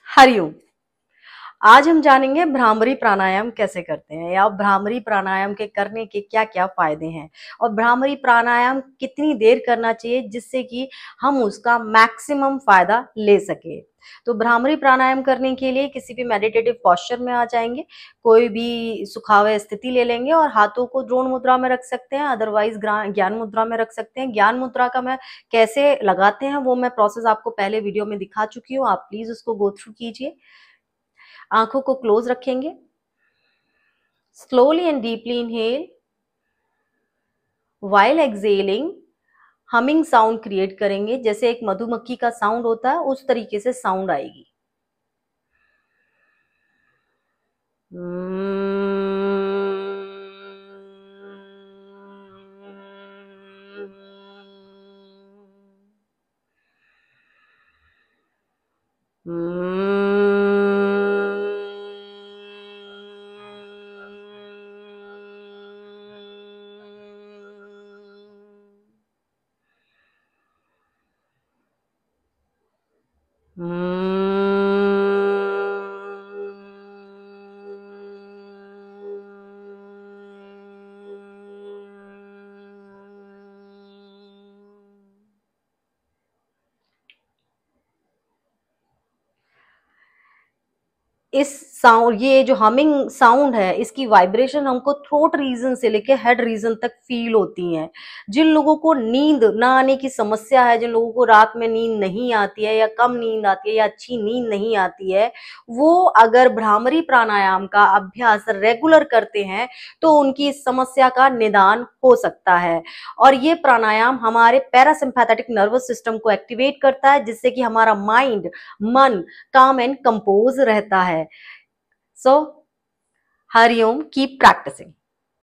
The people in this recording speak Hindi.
हरिओम। आज हम जानेंगे भ्रामरी प्राणायाम कैसे करते हैं या भ्रामरी प्राणायाम के करने के क्या क्या फायदे हैं और भ्रामरी प्राणायाम कितनी देर करना चाहिए जिससे कि हम उसका मैक्सिमम फायदा ले सके। तो भ्रामरी प्राणायाम करने के लिए किसी भी मेडिटेटिव पोस्चर में आ जाएंगे, कोई भी सुखावे स्थिति ले लेंगे और हाथों को द्रोण मुद्रा में रख सकते हैं, अदरवाइज ज्ञान मुद्रा में रख सकते हैं। ज्ञान मुद्रा का मैं कैसे लगाते हैं वो मैं प्रोसेस आपको पहले वीडियो में दिखा चुकी हूँ, आप प्लीज उसको गो थ्रू कीजिए। आंखों को क्लोज रखेंगे, slowly and deeply inhale, while excelling humming sound create करेंगे, जैसे एक मधुमक्खी का साउंड होता है उस तरीके से साउंड आएगी। इस साउंड, ये जो हमिंग साउंड है, इसकी वाइब्रेशन हमको थ्रोट रीजन से लेके हेड रीजन तक फील होती है। जिन लोगों को नींद ना आने की समस्या है, जिन लोगों को रात में नींद नहीं आती है या कम नींद आती है या अच्छी नींद नहीं आती है, वो अगर भ्रामरी प्राणायाम का अभ्यास रेगुलर करते हैं तो उनकी इस समस्या का निदान हो सकता है। और ये प्राणायाम हमारे पैरासिम्पैथेटिक नर्वस सिस्टम को एक्टिवेट करता है, जिससे कि हमारा माइंड, मन calm and compose रहता है। So, Hariom, keep practicing.